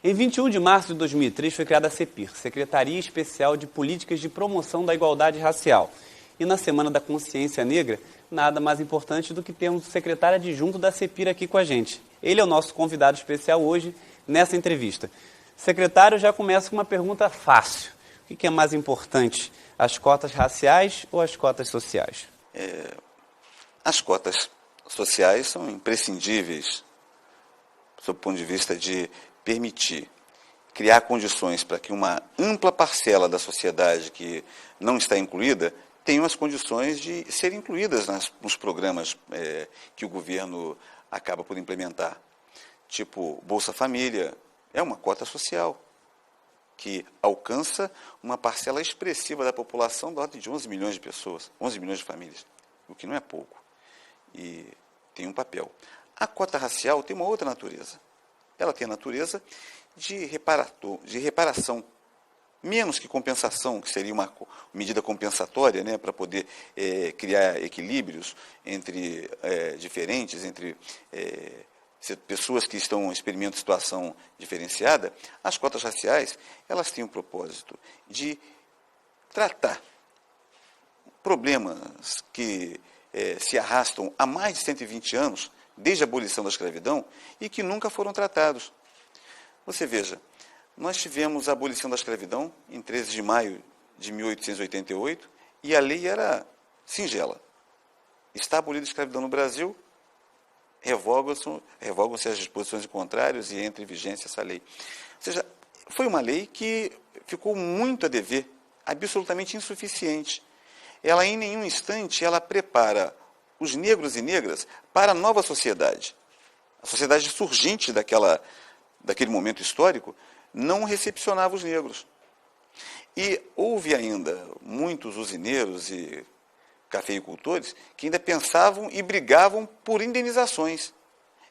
Em 21 de março de 2003 foi criada a CEPIR, Secretaria Especial de Políticas de Promoção da Igualdade Racial. E na Semana da Consciência Negra, nada mais importante do que termos o secretário adjunto da CEPIR aqui com a gente. Ele é o nosso convidado especial hoje nessa entrevista. Secretário, já começa com uma pergunta fácil. O que é mais importante, as cotas raciais ou as cotas sociais? As cotas sociais são imprescindíveis sob o ponto de vista de permitir criar condições para que uma ampla parcela da sociedade que não está incluída tenham as condições de serem incluídas nos programas que o governo acaba por implementar. Tipo, Bolsa Família é uma cota social que alcança uma parcela expressiva da população da ordem de 11 milhões de pessoas, 11 milhões de famílias, o que não é pouco, e tem um papel. A cota racial tem uma outra natureza. Ela tem a natureza de reparação, menos que compensação, que seria uma medida compensatória, né, para poder criar equilíbrios entre diferentes, entre pessoas que experimentam situação diferenciada. As cotas raciais, elas têm o propósito de tratar problemas que se arrastam há mais de 120 anos, desde a abolição da escravidão, e que nunca foram tratados. Você veja, nós tivemos a abolição da escravidão em 13 de maio de 1888, e a lei era singela. Está abolida a escravidão no Brasil, revogam-se as disposições contrárias e entra em vigência essa lei. Ou seja, foi uma lei que ficou muito a dever, absolutamente insuficiente. Ela, em nenhum instante, ela prepara os negros e negras para a nova sociedade. A sociedade surginte daquele momento histórico não recepcionava os negros. E houve ainda muitos usineiros e cafeicultores que ainda pensavam e brigavam por indenizações,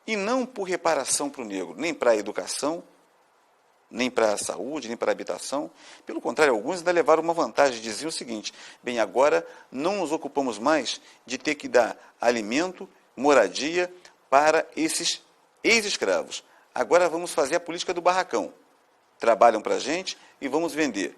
e não por reparação para o negro, nem para a educação, nem para a saúde, nem para a habitação. Pelo contrário, alguns ainda levaram uma vantagem, diziam o seguinte: bem, agora não nos ocupamos mais de ter que dar alimento, moradia para esses ex-escravos. Agora vamos fazer a política do barracão. Trabalham para a gente e vamos vender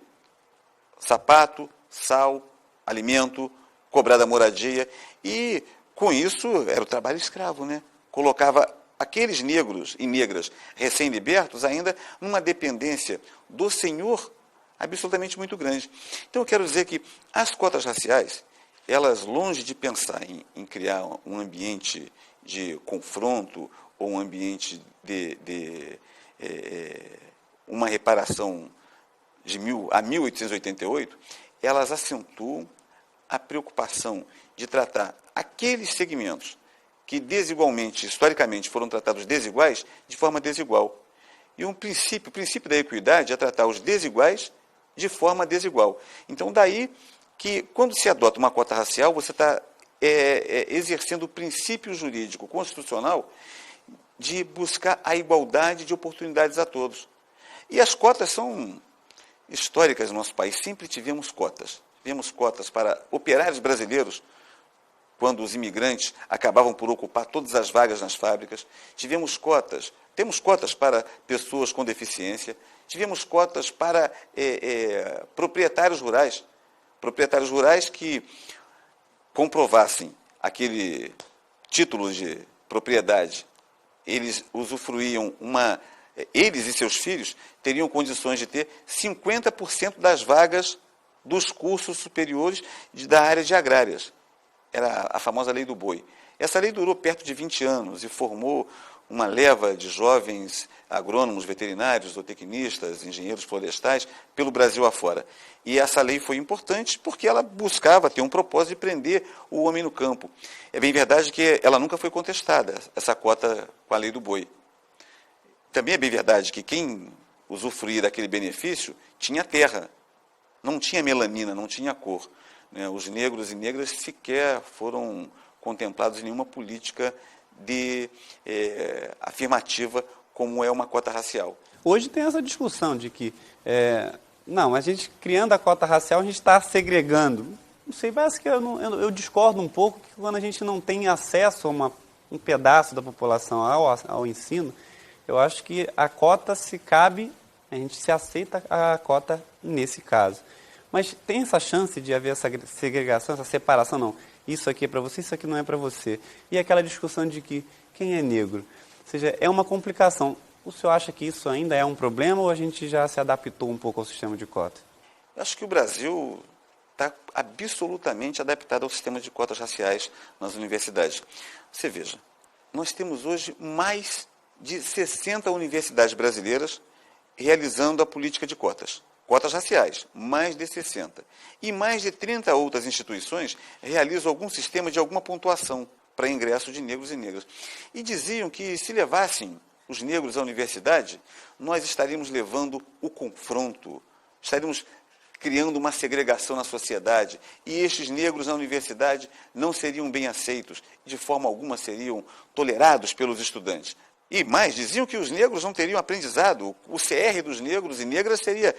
sapato, sal, alimento, cobrar da moradia. E com isso era o trabalho escravo, né? Colocava aqueles negros e negras recém-libertos ainda numa dependência do senhor absolutamente muito grande. Então eu quero dizer que as cotas raciais, elas, longe de pensar em criar um ambiente de confronto ou um ambiente de uma reparação a 1888, elas acentuam a preocupação de tratar aqueles segmentos que desigualmente, historicamente, foram tratados desiguais, de forma desigual. E o princípio da equidade é tratar os desiguais de forma desigual. Então, daí que, quando se adota uma cota racial, você está exercendo o princípio jurídico constitucional de buscar a igualdade de oportunidades a todos. E as cotas são históricas no nosso país. Sempre tivemos cotas. Tivemos cotas para operários brasileiros, quando os imigrantes acabavam por ocupar todas as vagas nas fábricas. Temos cotas para pessoas com deficiência, tivemos cotas para proprietários rurais que comprovassem aquele título de propriedade. Eles usufruíam eles e seus filhos teriam condições de ter 50% das vagas dos cursos superiores da área de agrárias. Era a famosa Lei do Boi. Essa lei durou perto de 20 anos e formou uma leva de jovens agrônomos, veterinários, zootecnistas, engenheiros florestais, pelo Brasil afora. E essa lei foi importante porque ela buscava ter um propósito de prender o homem no campo. É bem verdade que ela nunca foi contestada, essa cota com a Lei do Boi. Também é bem verdade que quem usufruía daquele benefício tinha terra, não tinha melanina, não tinha cor. Os negros e negras sequer foram contemplados em nenhuma política afirmativa como é uma cota racial. Hoje tem essa discussão de que, a gente criando a cota racial, a gente está segregando. Não sei, parece que eu discordo um pouco que quando a gente não tem acesso a um pedaço da população ao ensino, Eu acho que a cota se cabe, a gente se aceita a cota nesse caso. Mas tem essa chance de haver essa segregação, essa separação? Não, isso aqui é para você, isso aqui não é para você. E aquela discussão de que quem é negro? Ou seja, é uma complicação. O senhor acha que isso ainda é um problema ou a gente já se adaptou um pouco ao sistema de cota? Eu acho que o Brasil está absolutamente adaptado ao sistema de cotas raciais nas universidades. Você veja, nós temos hoje mais de 60 universidades brasileiras realizando a política de cotas. Cotas raciais, mais de 60. E mais de 30 outras instituições realizam algum sistema de alguma pontuação para ingresso de negros e negras. E diziam que se levassem os negros à universidade, nós estaríamos levando o confronto, estaríamos criando uma segregação na sociedade, e estes negros na universidade não seriam bem aceitos, de forma alguma seriam tolerados pelos estudantes. E mais, diziam que os negros não teriam aprendizado, o CR dos negros e negras seria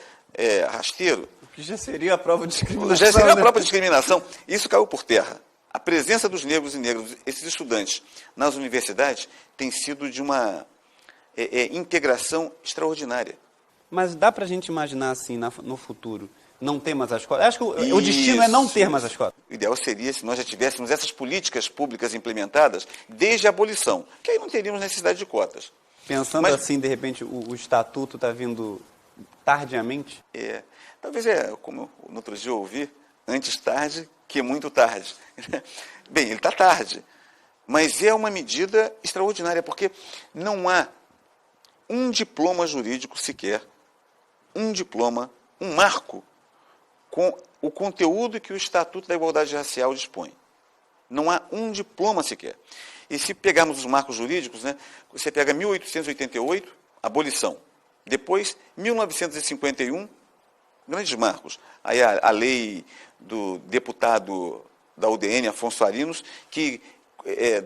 rasteiro. Que já seria a prova de discriminação. Já seria a própria discriminação. Isso caiu por terra. A presença dos negros e negras, esses estudantes, nas universidades, tem sido de uma integração extraordinária. Mas dá para a gente imaginar assim, no futuro, não ter mais as cotas? Acho que o destino é não ter mais as cotas. O ideal seria se nós já tivéssemos essas políticas públicas implementadas desde a abolição, que aí não teríamos necessidade de cotas. Pensando assim, de repente, o estatuto está vindo tardiamente? Talvez como no outro dia eu ouvi, antes tarde que muito tarde. Bem, ele está tarde, mas é uma medida extraordinária, porque não há um diploma jurídico sequer, um marco com o conteúdo que o Estatuto da Igualdade Racial dispõe. Não há um diploma sequer. E se pegarmos os marcos jurídicos, você pega 1888, abolição. Depois, 1951, grandes marcos. Aí a lei do deputado da UDN, Afonso Arinos, que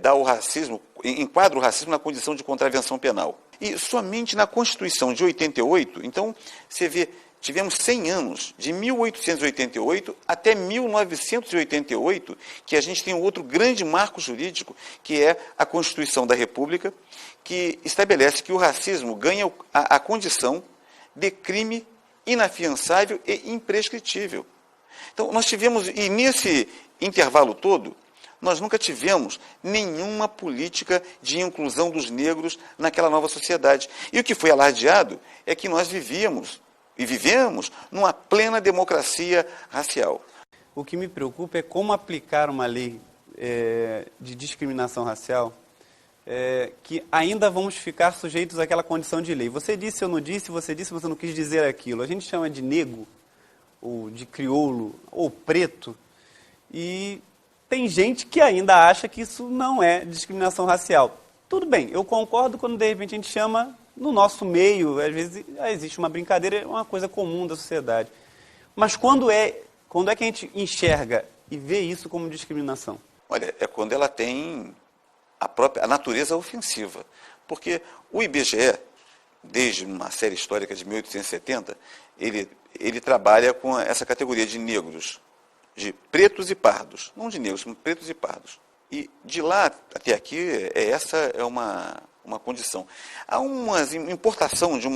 dá o racismo, enquadra o racismo na condição de contravenção penal. E somente na Constituição de 88, então, você vê, tivemos 100 anos, de 1888 até 1988, que a gente tem um outro grande marco jurídico, que é a Constituição da República, que estabelece que o racismo ganha a condição de crime inafiançável e imprescritível. Então, nós tivemos, e nesse intervalo todo, nós nunca tivemos nenhuma política de inclusão dos negros naquela nova sociedade. E o que foi alardeado é que nós vivíamos e vivemos numa plena democracia racial. O que me preocupa é como aplicar uma lei de discriminação racial que ainda vamos ficar sujeitos àquela condição de lei. Você disse, eu não disse, você não quis dizer aquilo. A gente chama de negro, ou de crioulo, ou preto, e tem gente que ainda acha que isso não é discriminação racial. Tudo bem, eu concordo quando de repente a gente chama, no nosso meio, às vezes existe uma brincadeira, é uma coisa comum da sociedade. Mas quando é que a gente enxerga e vê isso como discriminação? Olha, é quando ela tem a natureza ofensiva. Porque o IBGE, desde uma série histórica de 1870, ele trabalha com essa categoria de negros, de pretos e pardos, não de negros, mas pretos e pardos. E de lá até aqui, essa é uma condição. Há uma importação de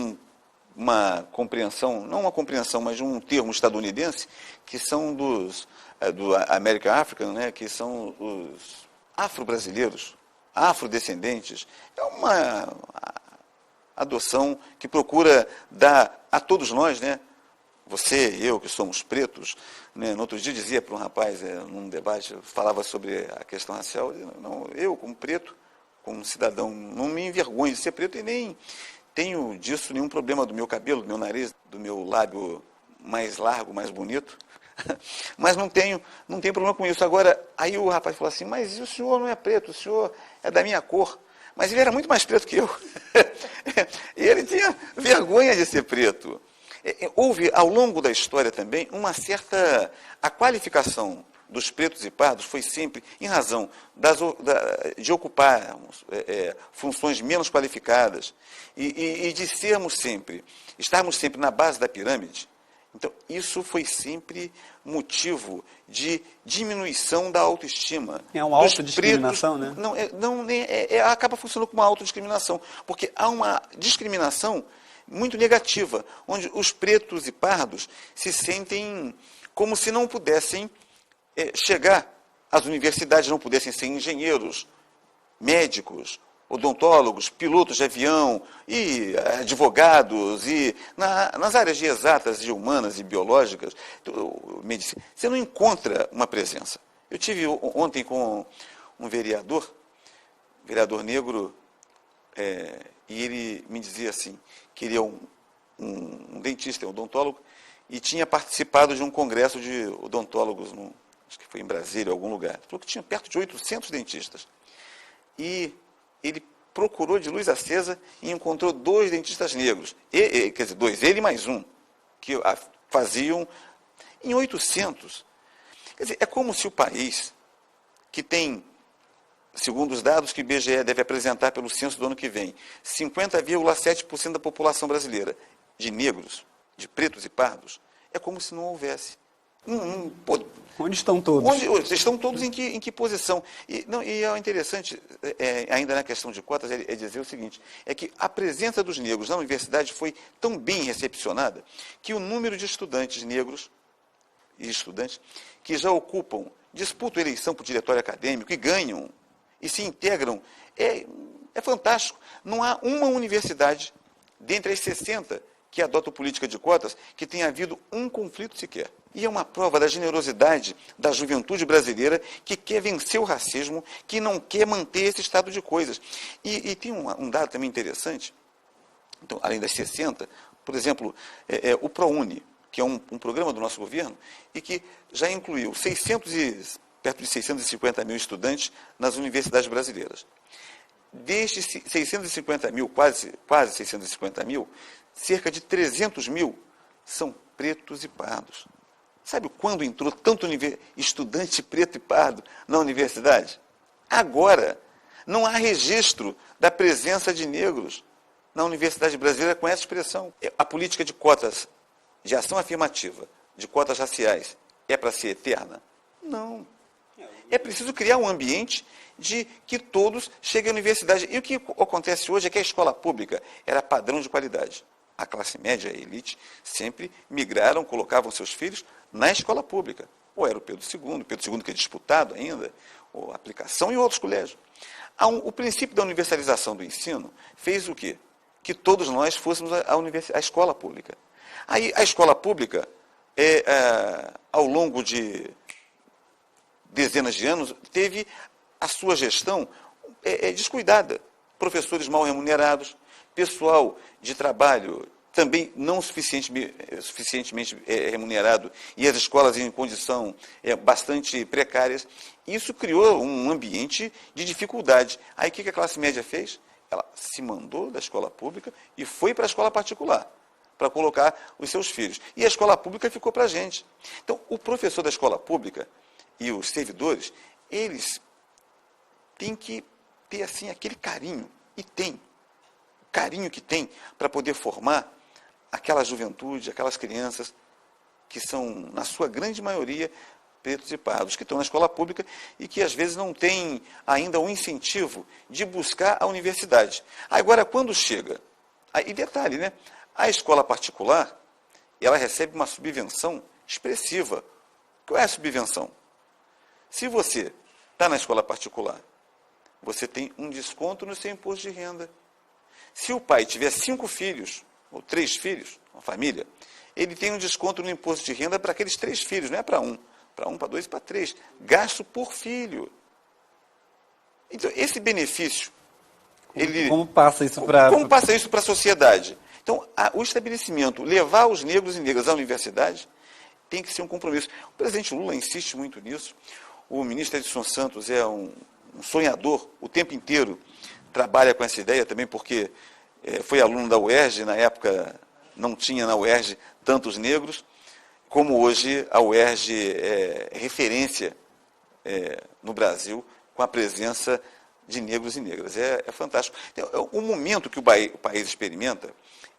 uma compreensão, não uma compreensão, mas de um termo estadunidense, que são do American African, que são os afro-brasileiros, afrodescendentes. É uma adoção que procura dar a todos nós, você e eu, que somos pretos, no outro dia dizia para um rapaz, num debate, falava sobre a questão racial, eu como preto, como cidadão, não me envergonho de ser preto e nem tenho disso nenhum problema do meu cabelo, do meu nariz, do meu lábio mais largo, mais bonito, mas não tenho problema com isso. Agora, aí o rapaz falou assim, mas o senhor não é preto, o senhor é da minha cor. Mas ele era muito mais preto que eu. E ele tinha vergonha de ser preto. Houve, ao longo da história também, a qualificação dos pretos e pardos foi sempre em razão de ocupar funções menos qualificadas e de estarmos sempre na base da pirâmide Então, isso foi sempre motivo de diminuição da autoestima. É uma autodiscriminação, né? Acaba funcionando como uma autodiscriminação, porque há uma discriminação muito negativa, onde os pretos e pardos se sentem como se não pudessem chegar às universidades, não pudessem ser engenheiros, médicos, odontólogos, pilotos de avião e advogados, e nas áreas de exatas, de humanas e biológicas, medicina, você não encontra uma presença. Eu tive ontem com um vereador negro, e ele me dizia assim, que ele é um dentista, um odontólogo, e tinha participado de um congresso de odontólogos, acho que foi em Brasília, em algum lugar. Ele falou que tinha perto de 800 dentistas. E ele procurou de luz acesa e encontrou 2 dentistas negros. Quer dizer, 2, ele mais um, que faziam em 800. Quer dizer, é como se o país, que tem, segundo os dados que o IBGE deve apresentar pelo censo do ano que vem, 50,7% da população brasileira de negros, de pretos e pardos, é como se não houvesse. Onde estão todos? Estão todos em que posição? E é interessante, ainda na questão de cotas, é dizer o seguinte, é que a presença dos negros na universidade foi tão bem recepcionada que o número de estudantes negros e estudantes que já disputam eleição para o diretório acadêmico e ganham e se integram, é fantástico. Não há uma universidade, dentre as 60 que adotam política de cotas, que tenha havido um conflito sequer. E é uma prova da generosidade da juventude brasileira que quer vencer o racismo, que não quer manter esse estado de coisas. E tem um dado também interessante, então, além das 60, por exemplo, o ProUni, que é um programa do nosso governo, e que já incluiu perto de 650 mil estudantes nas universidades brasileiras. Destes 650 mil, quase 650 mil, cerca de 300 mil são pretos e pardos. Sabe quando entrou tanto estudante preto e pardo na universidade? Agora. Não há registro da presença de negros na universidade brasileira com essa expressão. A política de cotas, de ação afirmativa, de cotas raciais, é para ser eterna? Não. É preciso criar um ambiente de que todos cheguem à universidade. E o que acontece hoje é que a escola pública era padrão de qualidade. A classe média, a elite, sempre migraram, colocavam seus filhos na escola pública. Ou era o Pedro II que é disputado ainda, ou a aplicação e outros colégios. O princípio da universalização do ensino fez o quê? Que todos nós fôssemos à escola pública. Aí a escola pública, ao longo de dezenas de anos, teve a sua gestão descuidada. Professores mal remunerados, pessoal de trabalho também não suficientemente remunerado e as escolas em condição bastante precárias. Isso criou um ambiente de dificuldade. Aí o que a classe média fez? Ela se mandou da escola pública e foi para a escola particular, para colocar os seus filhos. E a escola pública ficou para a gente. Então, o professor da escola pública e os servidores, eles têm que ter assim, aquele carinho, e tem, o carinho que tem para poder formar aquela juventude, aquelas crianças que são, na sua grande maioria, pretos e pardos, que estão na escola pública e que às vezes não têm ainda o incentivo de buscar a universidade. Agora, quando chega, e detalhe, né? A escola particular, ela recebe uma subvenção expressiva. Qual é a subvenção? Se você está na escola particular, você tem um desconto no seu imposto de renda. Se o pai tiver 5 filhos, ou 3 filhos, uma família, ele tem um desconto no imposto de renda para aqueles 3 filhos, não é para um, para 2 e para 3. Gasto por filho. Então, esse benefício... Como passa isso para... Como passa isso para a sociedade? Então, o estabelecimento, levar os negros e negras à universidade, tem que ser um compromisso. O presidente Lula insiste muito nisso. O ministro Edson Santos é um sonhador, o tempo inteiro trabalha com essa ideia também, porque foi aluno da UERJ, na época não tinha na UERJ tantos negros, como hoje a UERJ é referência no Brasil com a presença de negros e negras. É fantástico. Então, o momento que o país experimenta,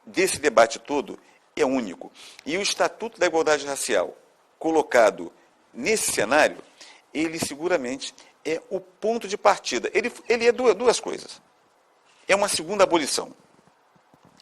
desse debate todo, é único. E o Estatuto da Igualdade Racial, colocado nesse cenário, ele seguramente é o ponto de partida. Ele é duas coisas. É uma segunda abolição.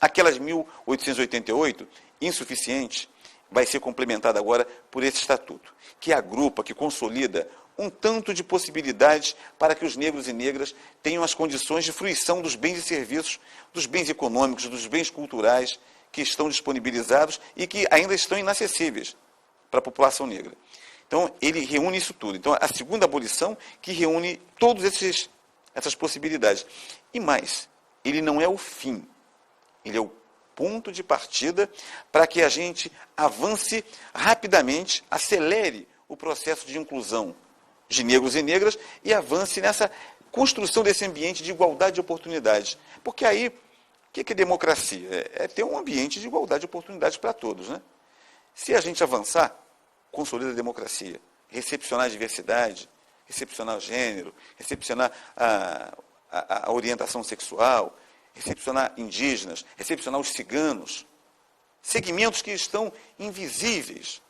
Aquelas 1888, insuficiente, vai ser complementada agora por esse estatuto, que agrupa, que consolida um tanto de possibilidades para que os negros e negras tenham as condições de fruição dos bens e serviços, dos bens econômicos, dos bens culturais que estão disponibilizados e que ainda estão inacessíveis para a população negra. Então, ele reúne isso tudo. Então, a segunda abolição que reúne todas essas possibilidades. E mais, ele não é o fim, ele é o ponto de partida para que a gente avance rapidamente, acelere o processo de inclusão de negros e negras e avance nessa construção desse ambiente de igualdade de oportunidades. Porque aí, o que é democracia? É ter um ambiente de igualdade de oportunidades para todos, né? Se a gente avançar, consolida a democracia, recepcionar a diversidade, recepcionar o gênero, recepcionar a orientação sexual, recepcionar indígenas, recepcionar os ciganos, segmentos que estão invisíveis.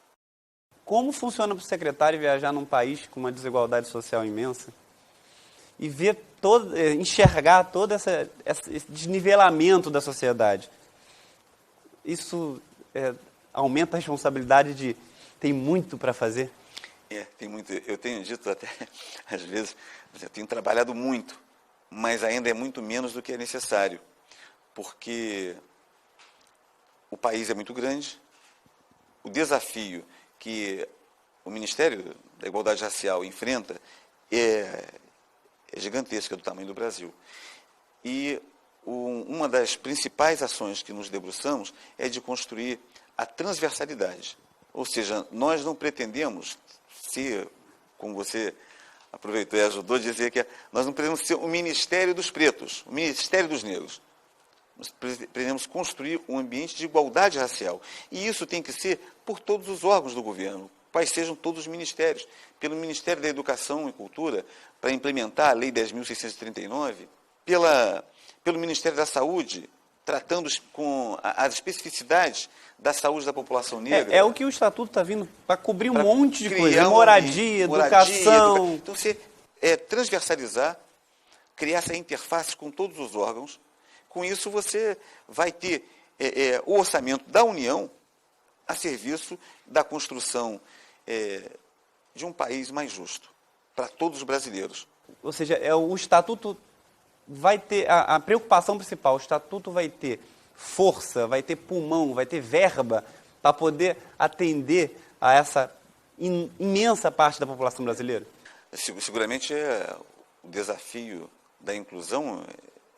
Como funciona para o secretário viajar num país com uma desigualdade social imensa e ver enxergar todo esse desnivelamento da sociedade? Isso aumenta a responsabilidade de tem muito para fazer? Tem muito. Eu tenho dito até, às vezes, eu tenho trabalhado muito, mas ainda é muito menos do que é necessário, porque o país é muito grande, o desafio que o Ministério da Igualdade Racial enfrenta é gigantesca, do tamanho do Brasil. E uma das principais ações que nos debruçamos é de construir a transversalidade. Ou seja, nós não pretendemos ser, como você aproveitou e ajudou a dizer, que nós não pretendemos ser o Ministério dos Pretos, o Ministério dos Negros. Nós pretendemos construir um ambiente de igualdade racial. E isso tem que ser por todos os órgãos do governo, quais sejam todos os ministérios. Pelo Ministério da Educação e Cultura, para implementar a Lei 10.639, pelo Ministério da Saúde, tratando com as especificidades da saúde da população negra. É o que o Estatuto está vindo para cobrir um monte de coisa. Moradia, educação. Então, você transversalizar, criar essa interface com todos os órgãos. Com isso, você vai ter o orçamento da União a serviço da construção de um país mais justo para todos os brasileiros. Ou seja, o Estatuto vai ter a preocupação principal. O Estatuto vai ter força, vai ter pulmão, vai ter verba para poder atender a essa imensa parte da população brasileira? Seguramente o desafio da inclusão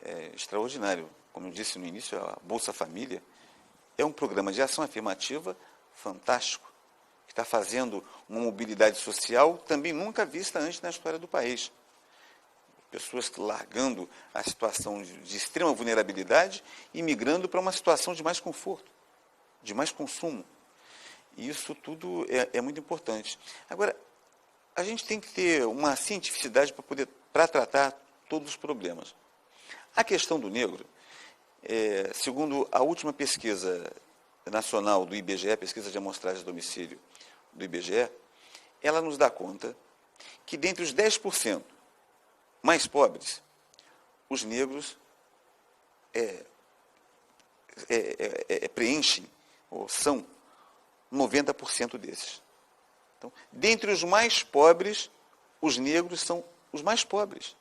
é extraordinário. Como eu disse no início, a Bolsa Família é um programa de ação afirmativa fantástico, que está fazendo uma mobilidade social também nunca vista antes na história do país. Pessoas largando a situação de extrema vulnerabilidade e migrando para uma situação de mais conforto, de mais consumo. E isso tudo é muito importante. Agora, a gente tem que ter uma cientificidade para tratar todos os problemas. A questão do negro, segundo a última pesquisa nacional do IBGE, pesquisa de amostragem de domicílio do IBGE, ela nos dá conta que dentre os 10% mais pobres, os negros preenchem, ou são 90% desses. Então, dentre os mais pobres, os negros são os mais pobres.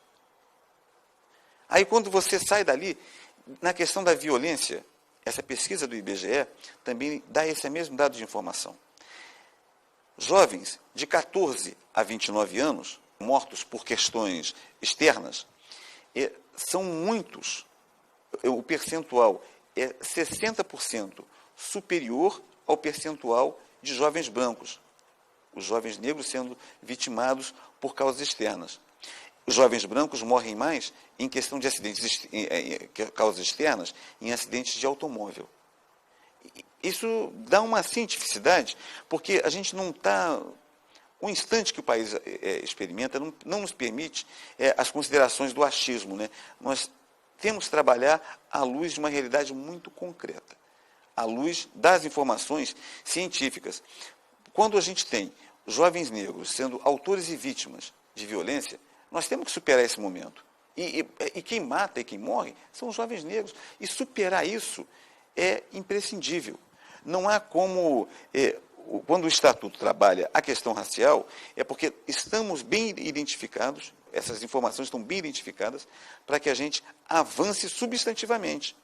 Aí, quando você sai dali, na questão da violência, essa pesquisa do IBGE também dá esse mesmo dado de informação. Jovens de 14 a 29 anos, mortos por questões externas, são muitos. O percentual é 60% superior ao percentual de jovens brancos. Os jovens negros sendo vitimados por causas externas. Os jovens brancos morrem mais em questão de acidentes, causas externas, em acidentes de automóvel. Isso dá uma cientificidade, porque a gente não está... O instante que o país experimenta não nos permite as considerações do achismo, né? Nós temos que trabalhar à luz de uma realidade muito concreta. à luz das informações científicas. Quando a gente tem jovens negros sendo autores e vítimas de violência, nós temos que superar esse momento. E quem mata e quem morre são os jovens negros. E superar isso é imprescindível. Não há como... quando o Estatuto trabalha a questão racial, é porque estamos bem identificados, essas informações estão bem identificadas, para que a gente avance substantivamente.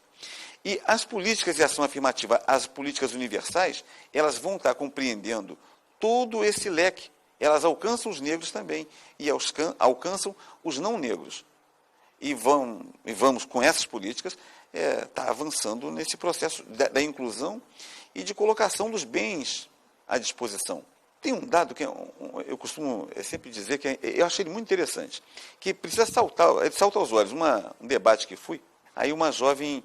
E as políticas de ação afirmativa, as políticas universais, elas vão estar compreendendo todo esse leque. Elas alcançam os negros também e alcançam os não negros. E vamos com essas políticas, estar avançando nesse processo da inclusão e de colocação dos bens à disposição. Tem um dado que eu costumo sempre dizer, que eu achei ele muito interessante, que precisa saltar aos olhos. Um debate que fui, aí uma jovem,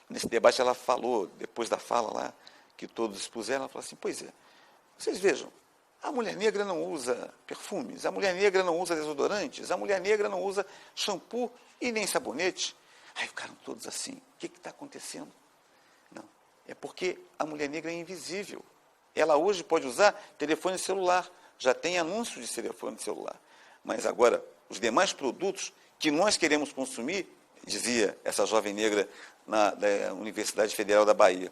nesse debate, ela falou, depois da fala lá, que todos expuseram, ela falou assim, pois é, vocês vejam, a mulher negra não usa perfumes, a mulher negra não usa desodorantes, a mulher negra não usa shampoo e nem sabonete. Aí ficaram todos assim, o que está acontecendo? Não, é porque a mulher negra é invisível. Ela hoje pode usar telefone celular, já tem anúncios de telefone celular. Mas agora, os demais produtos que nós queremos consumir, dizia essa jovem negra da Universidade Federal da Bahia,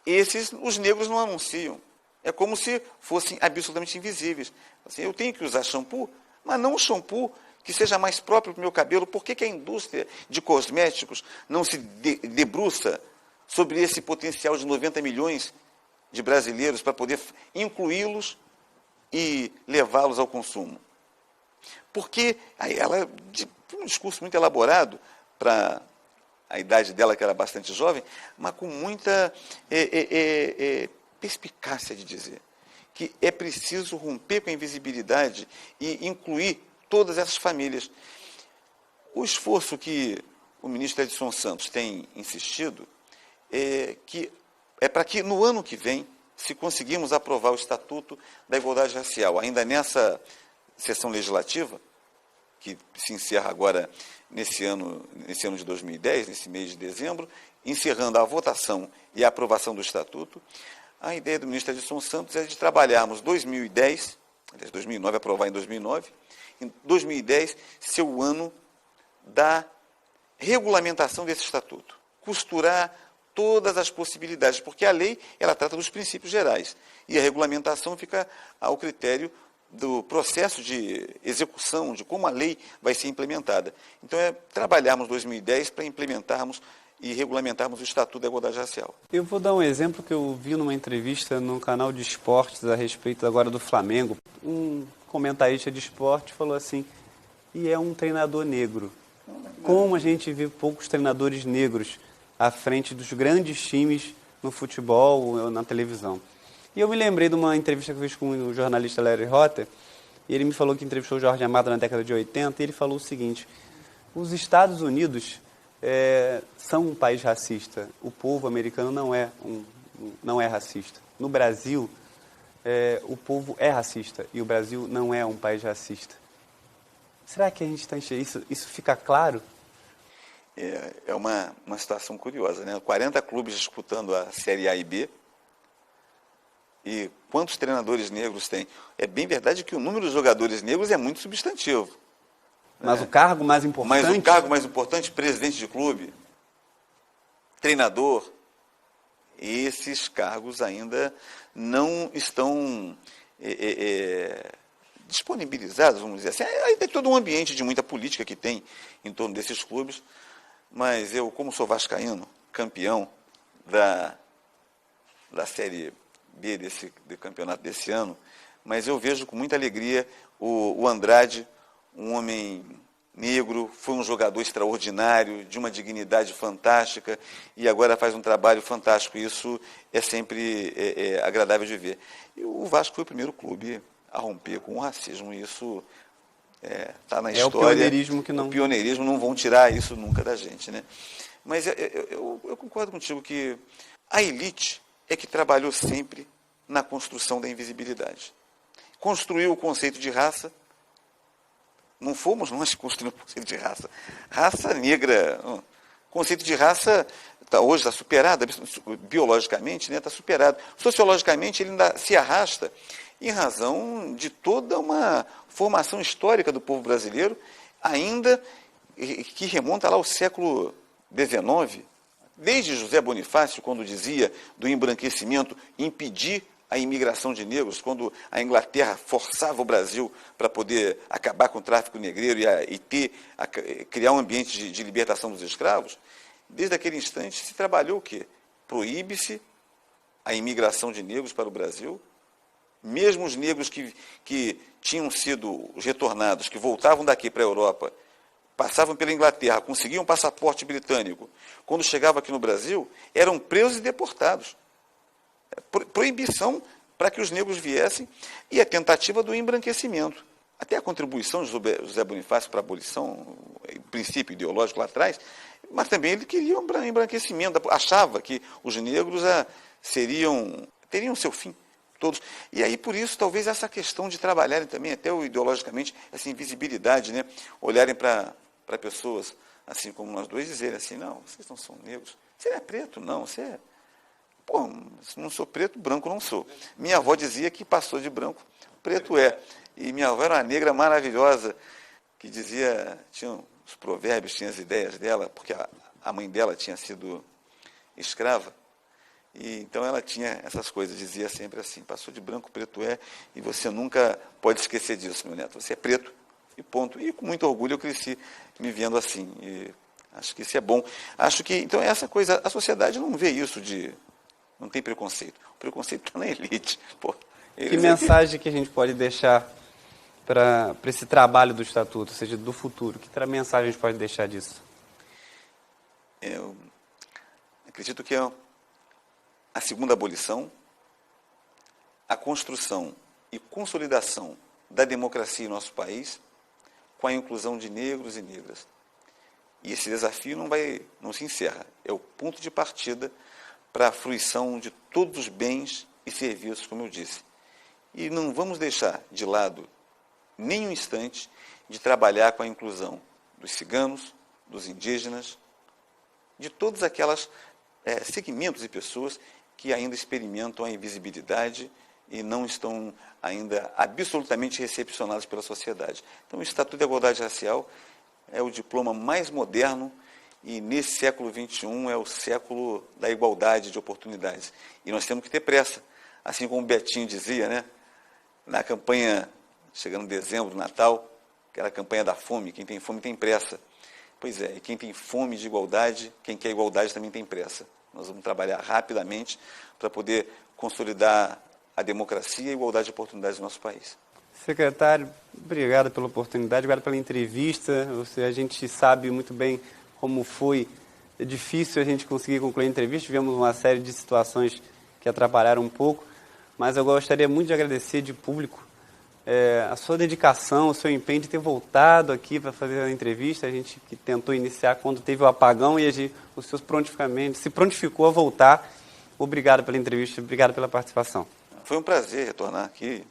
esses os negros não anunciam. É como se fossem absolutamente invisíveis. Assim, eu tenho que usar shampoo, mas não um shampoo que seja mais próprio para o meu cabelo. Por que a indústria de cosméticos não se debruça sobre esse potencial de 90 milhões de brasileiros para poder incluí-los e levá-los ao consumo? Porque aí ela, um discurso muito elaborado para a idade dela, que era bastante jovem, mas com muita perspicácia de dizer que é preciso romper com a invisibilidade e incluir todas essas famílias. O esforço que o ministro Edson Santos tem insistido é para que no ano que vem, se conseguirmos aprovar o Estatuto da Igualdade Racial, ainda nessa sessão legislativa, que se encerra agora nesse ano de 2010, nesse mês de dezembro, encerrando a votação e a aprovação do Estatuto, a ideia do ministro Edson Santos é de trabalharmos 2010, aliás, 2009, aprovar em 2009, em 2010 ser o ano da regulamentação desse Estatuto, costurar todas as possibilidades, porque a lei ela trata dos princípios gerais e a regulamentação fica ao critério do processo de execução, de como a lei vai ser implementada. Então, trabalharmos 2010 para implementarmos e regulamentarmos o Estatuto da Igualdade Racial. Eu vou dar um exemplo que eu vi numa entrevista no canal de esportes a respeito agora do Flamengo. Um comentarista de esporte falou assim, e é um treinador negro. Como a gente vê poucos treinadores negros à frente dos grandes times no futebol ou na televisão. E eu me lembrei de uma entrevista que eu fiz com o jornalista Larry Rotter, e ele me falou que entrevistou o Jorge Amado na década de 80, e ele falou o seguinte, os Estados Unidos são um país racista, o povo americano não é racista. No Brasil, o povo é racista, e o Brasil não é um país racista. Será que a gente está enxergando isso fica claro? É uma situação curiosa, né? 40 clubes disputando a Série A e B. E quantos treinadores negros tem? É bem verdade que o número de jogadores negros é muito substantivo. Mas o cargo mais importante... Mas o cargo mais importante, presidente de clube, treinador, esses cargos ainda não estão disponibilizados, vamos dizer assim. Aí tem todo um ambiente de muita política que tem em torno desses clubes. Mas eu, como sou vascaíno, campeão da Série B do campeonato desse ano, mas eu vejo com muita alegria o Andrade, um homem negro, foi um jogador extraordinário, de uma dignidade fantástica, e agora faz um trabalho fantástico. Isso é sempre agradável de ver. E o Vasco foi o primeiro clube a romper com o racismo, e isso... está na história. O pioneirismo que não... O pioneirismo não vão tirar isso nunca da gente, né? Mas eu concordo contigo que a elite é que trabalhou sempre na construção da invisibilidade. Construiu o conceito de raça. Não fomos nós que construímos o conceito de raça. Raça negra O conceito de raça hoje está superado, biologicamente, está superado. Sociologicamente, ele ainda se arrasta em razão de toda uma formação histórica do povo brasileiro, ainda que remonta lá ao século XIX, desde José Bonifácio, quando dizia do embranquecimento impedir a imigração de negros, quando a Inglaterra forçava o Brasil para poder acabar com o tráfico negreiro e criar um ambiente de libertação dos escravos, desde aquele instante se trabalhou o quê? Proíbe-se a imigração de negros para o Brasil. Mesmo os negros que tinham sido retornados, que voltavam daqui para a Europa, passavam pela Inglaterra, conseguiam um passaporte britânico, quando chegavam aqui no Brasil, eram presos e deportados. Proibição para que os negros viessem e a tentativa do embranquecimento. Até a contribuição de José Bonifácio para a abolição, o princípio ideológico lá atrás, mas também ele queria um embranquecimento, achava que os negros teriam seu fim, todos. E aí, por isso, talvez essa questão de trabalharem também, até ideologicamente, essa invisibilidade, olharem para pessoas, assim como nós dois, dizerem assim, não, vocês não são negros, você não é preto, não, você é... Pô, se não sou preto, branco não sou. Minha avó dizia que passou de branco, preto é. E minha avó era uma negra maravilhosa, que dizia, tinha os provérbios, tinha as ideias dela, porque a mãe dela tinha sido escrava, e então ela tinha essas coisas, dizia sempre assim, passou de branco, preto é, e você nunca pode esquecer disso, meu neto, você é preto, e ponto. E com muito orgulho eu cresci me vendo assim, e acho que isso é bom. Acho que, então, essa coisa, a sociedade não vê isso não tem preconceito. O preconceito está na elite. Pô, que mensagem que a gente pode deixar para esse trabalho do Estatuto, ou seja, do futuro? Que mensagem a gente pode deixar disso? Eu acredito que a segunda abolição, a construção e consolidação da democracia em nosso país, com a inclusão de negros e negras. E esse desafio não se encerra. É o ponto de partida para a fruição de todos os bens e serviços, como eu disse. E não vamos deixar de lado, nem um instante, de trabalhar com a inclusão dos ciganos, dos indígenas, de todos aqueles segmentos e pessoas que ainda experimentam a invisibilidade e não estão ainda absolutamente recepcionados pela sociedade. Então, o Estatuto da Igualdade Racial é o diploma mais moderno e, nesse século XXI, é o século da igualdade de oportunidades. E nós temos que ter pressa. Assim como o Betinho dizia, na campanha, chegando dezembro, Natal, que era a campanha da fome, quem tem fome tem pressa. Pois é, e quem tem fome de igualdade, quem quer igualdade também tem pressa. Nós vamos trabalhar rapidamente para poder consolidar a democracia e a igualdade de oportunidades no nosso país. Secretário, obrigado pela oportunidade, obrigado pela entrevista. A gente sabe muito bem como foi difícil a gente conseguir concluir a entrevista. Tivemos uma série de situações que atrapalharam um pouco, mas eu gostaria muito de agradecer de público a sua dedicação, o seu empenho de ter voltado aqui para fazer a entrevista. A gente que tentou iniciar quando teve o apagão e o senhor se prontificou a voltar. Obrigado pela entrevista, obrigado pela participação. Foi um prazer retornar aqui.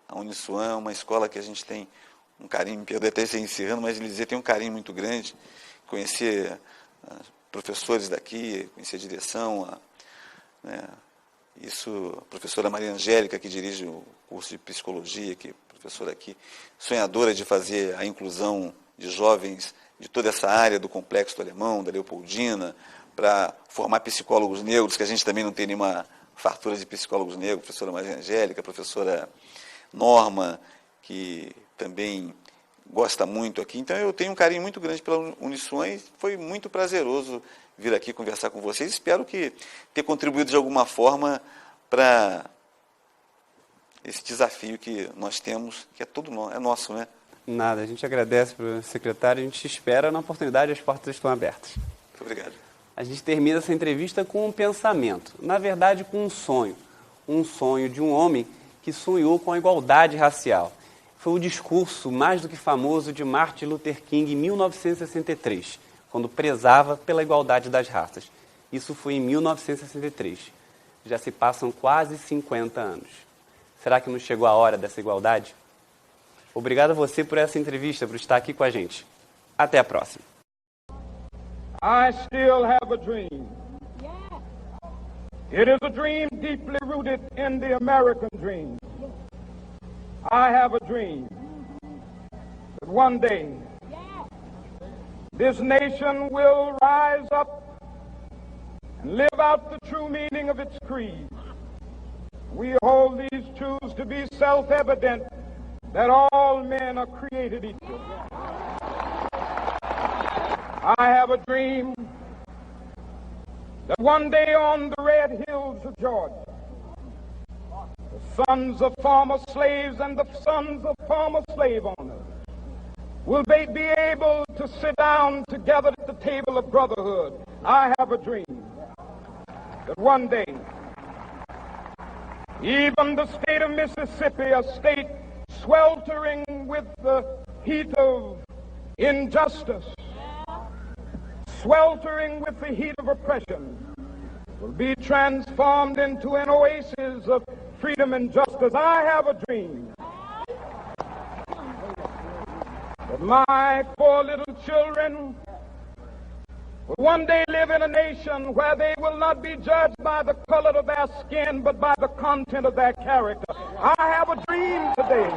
A Uniswan é uma escola que a gente tem um carinho, me perdoe até ser encerrando, mas Eliseu tem um carinho muito grande. Conhecer professores daqui, conhecer a direção, a professora Maria Angélica, que dirige o curso de psicologia, que é professora aqui, sonhadora de fazer a inclusão de jovens de toda essa área do Complexo do Alemão, da Leopoldina, para formar psicólogos negros, que a gente também não tem nenhuma fartura de psicólogos negros, professora Maria Angélica, professora Norma, que também gosta muito aqui. Então, eu tenho um carinho muito grande pela Uniswan e foi muito prazeroso vir aqui conversar com vocês. Espero que ter contribuído de alguma forma para esse desafio que nós temos, que é nosso, né? Nada, a gente agradece para o secretário, a gente espera na oportunidade, as portas estão abertas. Muito obrigado. A gente termina essa entrevista com um pensamento, na verdade com um sonho de um homem que sonhou com a igualdade racial. Foi o discurso mais do que famoso de Martin Luther King em 1963, quando prezava pela igualdade das raças. Isso foi em 1963. Já se passam quase 50 anos. Será que não chegou a hora dessa igualdade? Obrigado a você por essa entrevista, por estar aqui com a gente. Até a próxima. I still have a dream. It is a dream deeply rooted in the American dream. I have a dream that one day this nation will rise up and live out the true meaning of its creed. We hold these truths to be self-evident, that all men are created equal. I have a dream that one day on the red hills of Georgia, the sons of former slaves and the sons of former slave owners will they be able to sit down together at the table of brotherhood. I have a dream that one day even the state of Mississippi, a state sweltering with the heat of injustice, sweltering with the heat of oppression, will be transformed into an oasis of freedom and justice. I have a dream that my 4 little children will one day live in a nation where they will not be judged by the color of their skin, but by the content of their character. I have a dream today